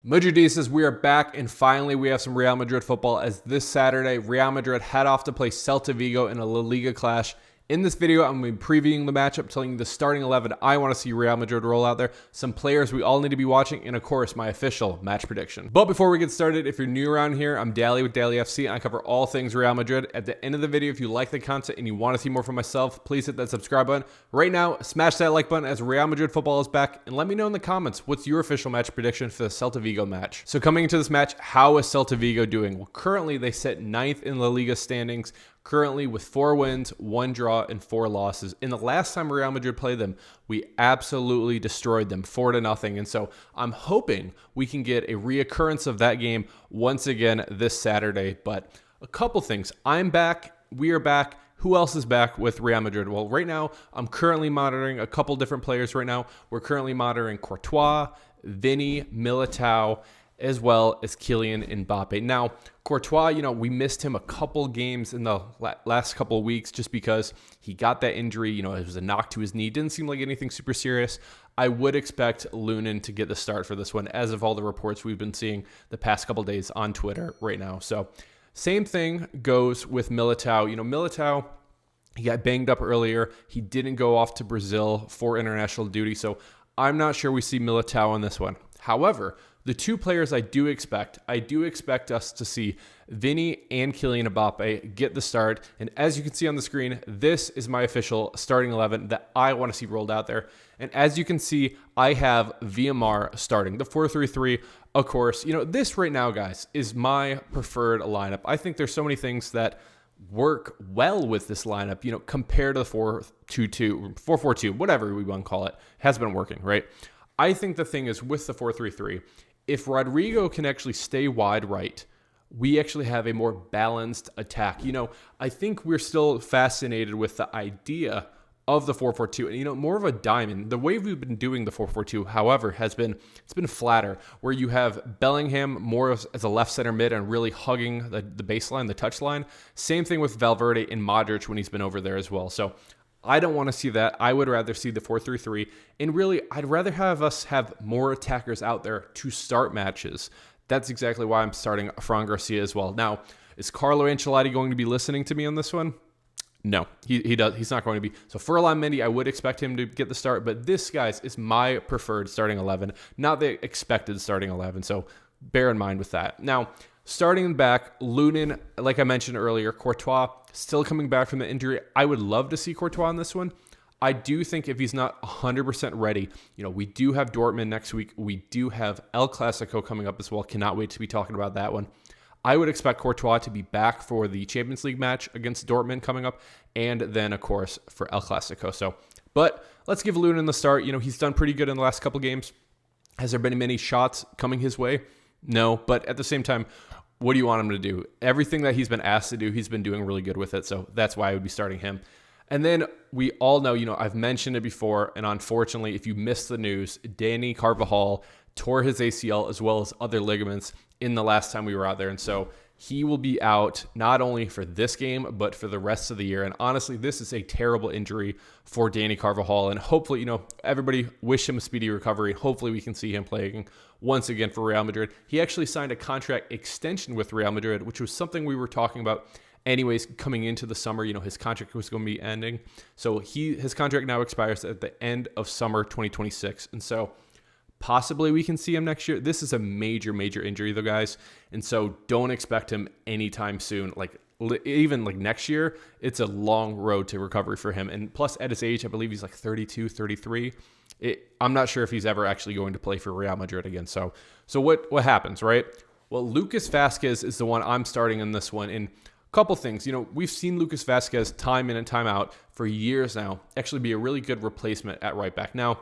Madridistas, we are back, and finally we have some Real Madrid football, as this Saturday, Real Madrid head off to play Celta Vigo in a Laliga clash. In this video, I'm going to be previewing the matchup, telling you the starting 11 I want to see Real Madrid roll out there, some players we all need to be watching, and of course, my official match prediction. But before we get started, if you're new around here, I'm Dally with Dallyfc, and I cover all things Real Madrid. At the end of the video, if you like the content and you want to see more from myself, please hit that subscribe button. Right now, smash that like button as Real Madrid football is back, and let me know in the comments, what's your official match prediction for the Celta Vigo match? So coming into this match, how is Celta Vigo doing? Well, currently they sit 9th in La Liga standings, currently with 4 wins, 1 draw, and 4 losses. In the last time Real Madrid played them, we absolutely destroyed them 4-0. And so I'm hoping we can get a reoccurrence of that game once again this Saturday. But a couple things. I'm back. We are back. Who else is back with Real Madrid? Well, right now, I'm currently monitoring a couple different players right now. We're currently monitoring Courtois, Vinny, Militao, as well as Kylian Mbappe. Now, Courtois, we missed him a couple games in the last couple of weeks just because he got that injury. It was a knock to his knee. Didn't seem like anything super serious. I would expect Lunin to get the start for this one, as of all the reports we've been seeing the past couple days on Twitter right now. So same thing goes with Militao. Militao, he got banged up earlier. He didn't go off to Brazil for international duty. So I'm not sure we see Militao on this one. However, the two players I do expect us to see Vinny and Kylian Mbappe get the start. And as you can see on the screen, this is my official starting 11 that I want to see rolled out there. And as you can see, I have VMR starting the 4-3-3. Of course, this right now, guys, is my preferred lineup. I think there's so many things that work well with this lineup, compared to the 4-2-2, 4-4-2, whatever we want to call it, has been working, right? I think the thing is with the 4-3-3, if Rodrigo can actually stay wide right, we actually have a more balanced attack. I think we're still fascinated with the idea of the 4-4-2 and, more of a diamond. The way we've been doing the 4-4-2, however, it's been flatter, where you have Bellingham more as a left center mid and really hugging the baseline, the touchline. Same thing with Valverde and Modric when he's been over there as well. So I don't want to see that. I would rather see the 4-3-3. And really, I'd rather have us have more attackers out there to start matches. That's exactly why I'm starting Fran Garcia as well. Now, is Carlo Ancelotti going to be listening to me on this one? No, he's not going to be. So Ferland Mendy, I would expect him to get the start. But this, guys, is my preferred starting 11, not the expected starting 11. So bear in mind with that. Now, starting back, Lunin, like I mentioned earlier, Courtois still coming back from the injury. I would love to see Courtois on this one. I do think if he's not 100% ready, we do have Dortmund next week. We do have El Clasico coming up as well. Cannot wait to be talking about that one. I would expect Courtois to be back for the Champions League match against Dortmund coming up, and then, of course, for El Clasico. But let's give Lunin the start. He's done pretty good in the last couple games. Has there been many shots coming his way? No, but at the same time, what do you want him to do? Everything that he's been asked to do, he's been doing really good with it. So that's why I would be starting him. And then we all know, I've mentioned it before, and unfortunately, if you missed the news, Dani Carvajal tore his ACL as well as other ligaments in the last time we were out there. And so he will be out not only for this game, but for the rest of the year. And honestly, this is a terrible injury for Dani Carvajal. And hopefully, everybody wish him a speedy recovery. Hopefully we can see him playing once again for Real Madrid. He actually signed a contract extension with Real Madrid, which was something we were talking about anyways coming into the summer. His contract was going to be ending. So his contract now expires at the end of summer 2026. And so possibly we can see him next year. This is a major, major injury, though, guys. And so don't expect him anytime soon. Even next year, it's a long road to recovery for him. And plus, at his age, I believe he's 32, 33. I'm not sure if he's ever actually going to play for Real Madrid again. So what happens, right? Well, Lucas Vazquez is the one I'm starting in this one. And a couple things. We've seen Lucas Vazquez time in and time out for years now actually be a really good replacement at right back. Now,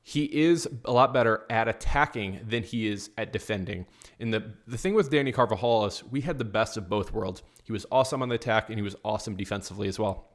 he is a lot better at attacking than he is at defending. And the thing with Dani Carvajal is we had the best of both worlds. He was awesome on the attack, and he was awesome defensively as well.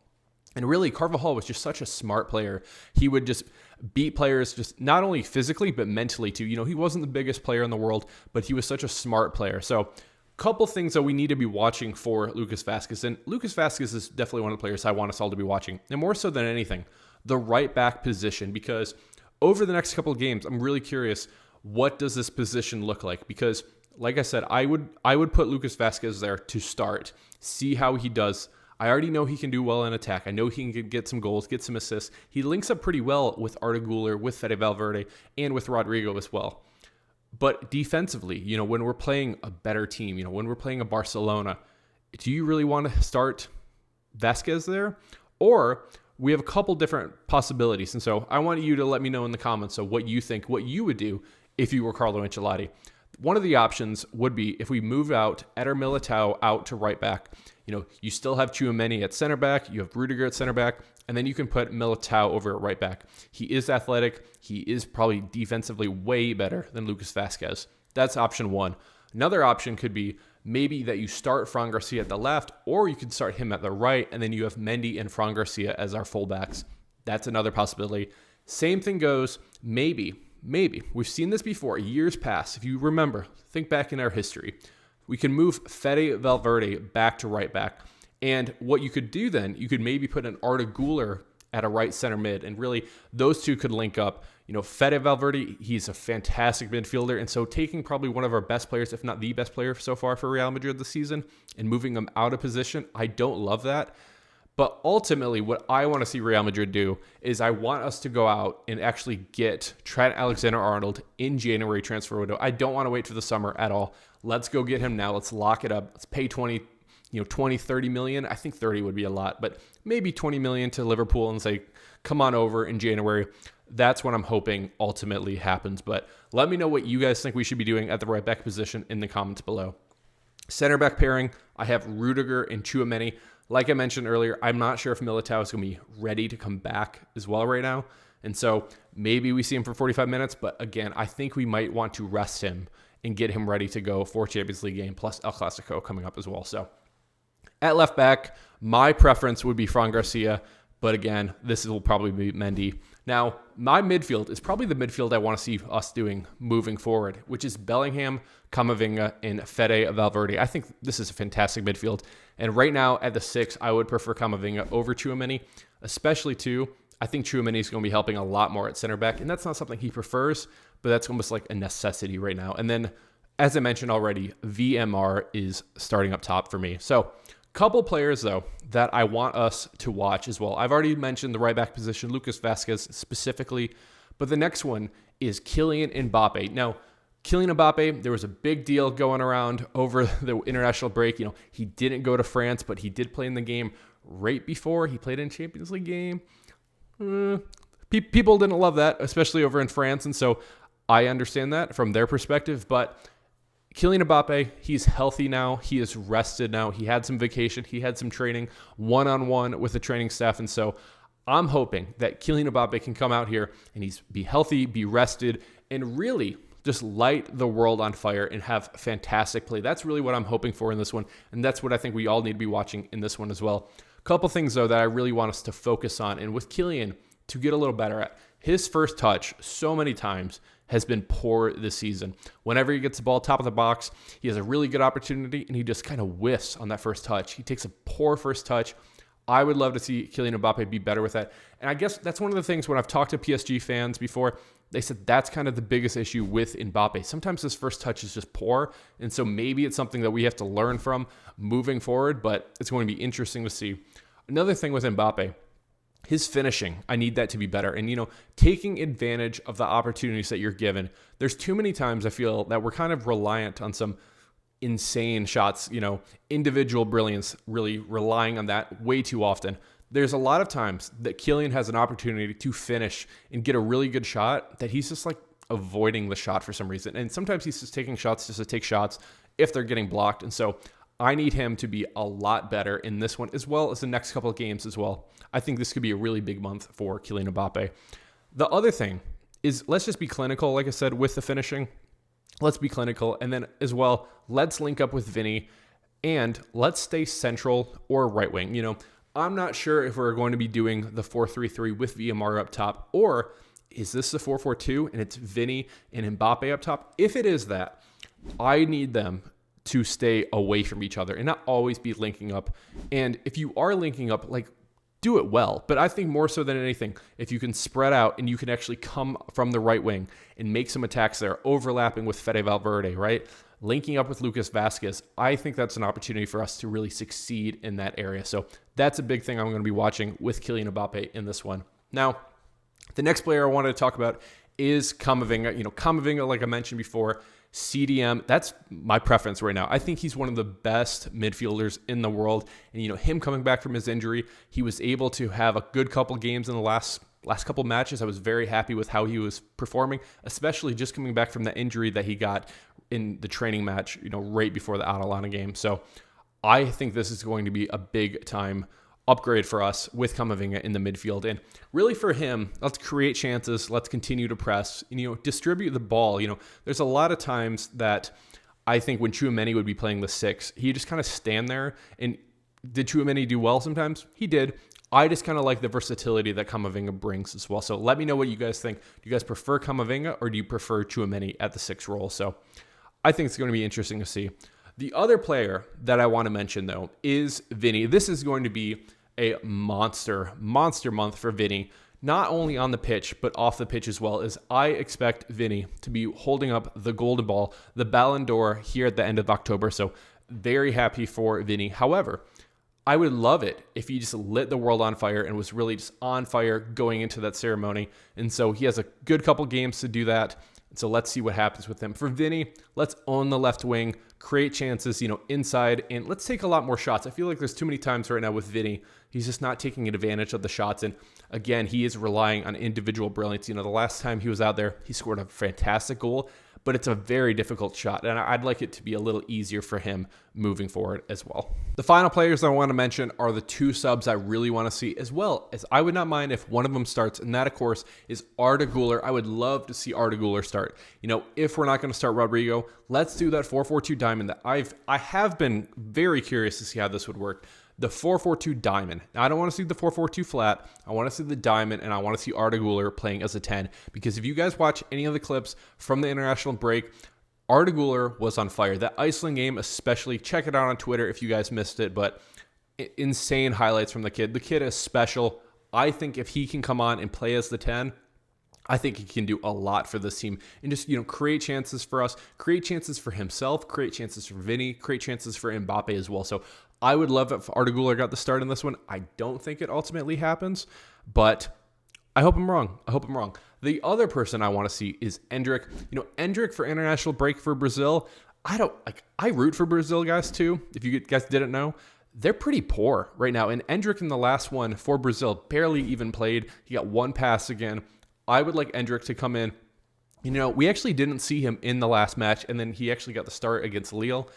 And really, Carvajal was just such a smart player. He would just beat players just not only physically, but mentally too. He wasn't the biggest player in the world, but he was such a smart player. So couple things that we need to be watching for Lucas Vazquez. And Lucas Vazquez is definitely one of the players I want us all to be watching. And more so than anything, the right back position, because over the next couple of games, I'm really curious what does this position look like? Because like I said, I would put Lucas Vazquez there to start, see how he does. I already know he can do well in attack. I know he can get some goals, get some assists. He links up pretty well with Arda Güler, with Fede Valverde, and with Rodrigo as well. But defensively, when we're playing a better team, when we're playing a Barcelona, do you really want to start Vazquez there? Or we have a couple different possibilities. And so I want you to let me know in the comments of what you think, what you would do if you were Carlo Ancelotti. One of the options would be if we move out Eder Militao out to right back. You still have Tchouaméni at center back, you have Rudiger at center back, and then you can put Militao over at right back. He is athletic. He is probably defensively way better than Lucas Vazquez. That's option one. Another option could be maybe that you start Fran Garcia at the left, or you can start him at the right, and then you have Mendy and Fran Garcia as our fullbacks. That's another possibility. Same thing goes, maybe, we've seen this before, years past. If you remember, think back in our history. We can move Fede Valverde back to right back. And what you could do then, you could maybe put an Arda Güler at a right center mid, and really those two could link up. Fede Valverde, he's a fantastic midfielder, and so taking probably one of our best players, if not the best player so far for Real Madrid this season, and moving him out of position, I don't love that. But ultimately, what I want to see Real Madrid do is I want us to go out and actually get Trent Alexander-Arnold in January transfer window. I don't want to wait for the summer at all. Let's go get him now. Let's lock it up. Let's pay 20, 30 million. I think 30 would be a lot, but maybe 20 million to Liverpool and say, come on over in January. That's what I'm hoping ultimately happens. But let me know what you guys think we should be doing at the right back position in the comments below. Center back pairing, I have Rudiger and Tchouaméni. Like I mentioned earlier, I'm not sure if Militao is going to be ready to come back as well right now. And so maybe we see him for 45 minutes. But again, I think we might want to rest him and get him ready to go for Champions League game plus El Clasico coming up as well. So at left back, my preference would be Fran Garcia. But again, this will probably be Mendy. Now, my midfield is probably the midfield I want to see us doing moving forward, which is Bellingham, Camavinga, and Fede Valverde. I think this is a fantastic midfield. And right now, at the 6, I would prefer Camavinga over Tchouaméni, especially too. I think Tchouaméni is going to be helping a lot more at center back, and that's not something he prefers, but that's almost like a necessity right now. And then, as I mentioned already, VMR is starting up top for me. So, couple players, though, that I want us to watch as well. I've already mentioned the right back position, Lucas Vazquez specifically, but the next one is Kylian Mbappe. Now, Kylian Mbappe, there was a big deal going around over the international break. He didn't go to France, but he did play in the game right before. He played in Champions League game. People didn't love that, especially over in France, and so I understand that from their perspective, but Kylian Mbappe, he's healthy now. He is rested now. He had some vacation. He had some training one-on-one with the training staff. And so I'm hoping that Kylian Mbappe can come out here and be healthy, be rested, and really just light the world on fire and have fantastic play. That's really what I'm hoping for in this one. And that's what I think we all need to be watching in this one as well. A couple things, though, that I really want us to focus on. And with Kylian, to get a little better at, his first touch so many times has been poor this season. Whenever he gets the ball top of the box, he has a really good opportunity, and he just kind of whiffs on that first touch. He takes a poor first touch. I would love to see Kylian Mbappe be better with that. And I guess that's one of the things when I've talked to PSG fans before, they said that's kind of the biggest issue with Mbappe. Sometimes his first touch is just poor, and so maybe it's something that we have to learn from moving forward, but it's going to be interesting to see. Another thing with Mbappe, his finishing, I need that to be better. And, taking advantage of the opportunities that you're given. There's too many times I feel that we're kind of reliant on some insane shots, individual brilliance, really relying on that way too often. There's a lot of times that Kylian has an opportunity to finish and get a really good shot that he's just like avoiding the shot for some reason. And sometimes he's just taking shots just to take shots if they're getting blocked. And so I need him to be a lot better in this one, as well as the next couple of games as well. I think this could be a really big month for Kylian Mbappe. The other thing is, let's just be clinical, like I said, with the finishing. Let's be clinical. And then as well, let's link up with Vinny, and let's stay central or right wing. I'm not sure if we're going to be doing the 4-3-3 with VMR up top, or is this the 4-4-2 and it's Vinny and Mbappe up top? If it is that, I need them to stay away from each other and not always be linking up. And if you are linking up, like, do it well. But I think more so than anything, if you can spread out and you can actually come from the right wing and make some attacks there, overlapping with Fede Valverde, right? Linking up with Lucas Vazquez, I think that's an opportunity for us to really succeed in that area. So that's a big thing I'm going to be watching with Kylian Mbappe in this one. Now, the next player I wanted to talk about is Camavinga. Camavinga, like I mentioned before, CDM, that's my preference right now. I think he's one of the best midfielders in the world. And, him coming back from his injury, he was able to have a good couple games in the last couple matches. I was very happy with how he was performing, especially just coming back from the injury that he got in the training match, right before the Atalanta game. So I think this is going to be a big time upgrade for us with Camavinga in the midfield. And really for him, let's create chances. Let's continue to press, distribute the ball. There's a lot of times that I think when Tchouaméni would be playing the 6, he just kind of stand there. And did Tchouaméni do well sometimes? He did. I just kind of like the versatility that Camavinga brings as well. So let me know what you guys think. Do you guys prefer Camavinga or do you prefer Tchouaméni at the 6 role? So I think it's going to be interesting to see. The other player that I want to mention, though, is Vinny. This is going to be a monster month for Vinny, not only on the pitch, but off the pitch as well, as I expect Vinny to be holding up the golden ball, the Ballon d'Or, here at the end of October. So very happy for Vinny. However, I would love it if he just lit the world on fire and was really just on fire going into that ceremony. And so he has a good couple games to do that. So let's see what happens with him. For Vinny, let's own the left wing, create chances, inside, and let's take a lot more shots. I feel like there's too many times right now with Vinny. He's just not taking advantage of the shots. And again, he is relying on individual brilliance. The last time he was out there, he scored a fantastic goal, but it's a very difficult shot. And I'd like it to be a little easier for him moving forward as well. The final players I want to mention are the 2 subs I really want to see, as well as I would not mind if one of them starts. And that, of course, is Arda Güler. I would love to see Arda Güler start. If we're not going to start Rodrigo, let's do that 4-4-2 diamond that I have been very curious to see how this would work. The 4-4-2 diamond. Now, I don't want to see the 4-4-2 flat. I want to see the diamond, and I want to see Arda Güler playing as a 10. Because if you guys watch any of the clips from the international break, Arda Güler was on fire. That Iceland game especially, check it out on Twitter if you guys missed it, but insane highlights from the kid. The kid is special. I think if he can come on and play as the 10, I think he can do a lot for this team and just, create chances for us, create chances for himself, create chances for Vinny, create chances for Mbappe as well. So I would love if Arda Güler got the start in this one. I don't think it ultimately happens, but I hope I'm wrong. The other person I want to see is Endrick. Endrick for international break for Brazil. I root for Brazil guys too. If you guys didn't know, they're pretty poor right now. And Endrick in the last one for Brazil barely even played. He got 1 pass again. I would like Endrick to come in. We actually didn't see him in the last match, and then he actually got the start against Lille.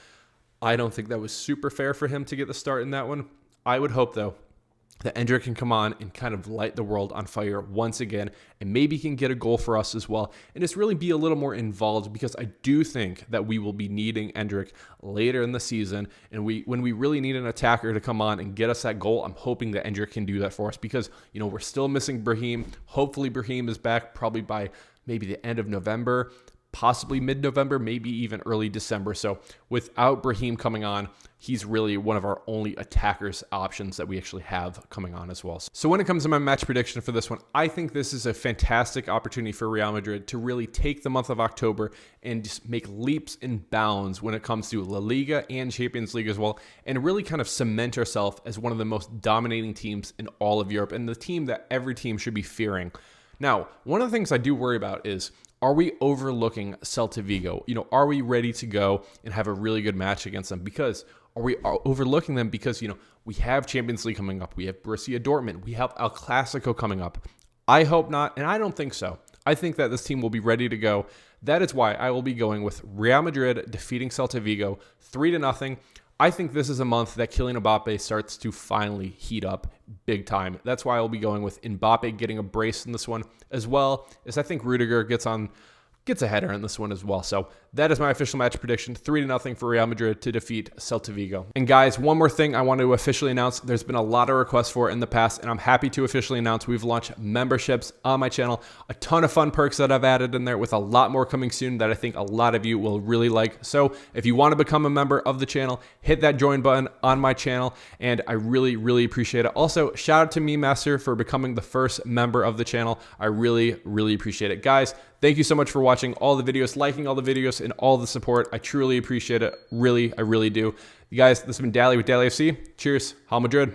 I don't think that was super fair for him to get the start in that one. I would hope, though, that Endrick can come on and kind of light the world on fire once again, and maybe can get a goal for us as well, and just really be a little more involved, because I do think that we will be needing Endrick later in the season, and when we really need an attacker to come on and get us that goal, I'm hoping that Endrick can do that for us, because we're still missing Brahim. Hopefully Brahim is back probably by maybe the end of November, possibly mid-November, maybe even early December. So without Brahim coming on, he's really one of our only attackers options that we actually have coming on as well. So when it comes to my match prediction for this one, I think this is a fantastic opportunity for Real Madrid to really take the month of October and just make leaps and bounds when it comes to La Liga and Champions League as well, and really kind of cement ourselves as one of the most dominating teams in all of Europe and the team that every team should be fearing. Now, one of the things I do worry about is, are we overlooking Celta Vigo? Are we ready to go and have a really good match against them? Because are we overlooking them because, we have Champions League coming up. We have Borussia Dortmund. We have El Clasico coming up. I hope not, and I don't think so. I think that this team will be ready to go. That is why I will be going with Real Madrid defeating Celta Vigo 3-0. I think this is a month that Kylian Mbappe starts to finally heat up big time. That's why I'll be going with Mbappe getting a brace in this one, as well as I think Rudiger gets a header in this one as well. So that is my official match prediction, 3-0 for Real Madrid to defeat Celta Vigo. And guys, one more thing I want to officially announce. There's been a lot of requests for it in the past, and I'm happy to officially announce we've launched memberships on my channel. A ton of fun perks that I've added in there, with a lot more coming soon that I think a lot of you will really like. So if you want to become a member of the channel, hit that join button on my channel, and I really, really appreciate it. Also, shout out to Meme Master for becoming the first member of the channel. I really, really appreciate it. Guys, thank you so much for watching all the videos, liking all the videos, and all the support. I truly appreciate it. Really, I really do. You guys, this has been Dally with Dallyfc. Cheers. Hala Madrid.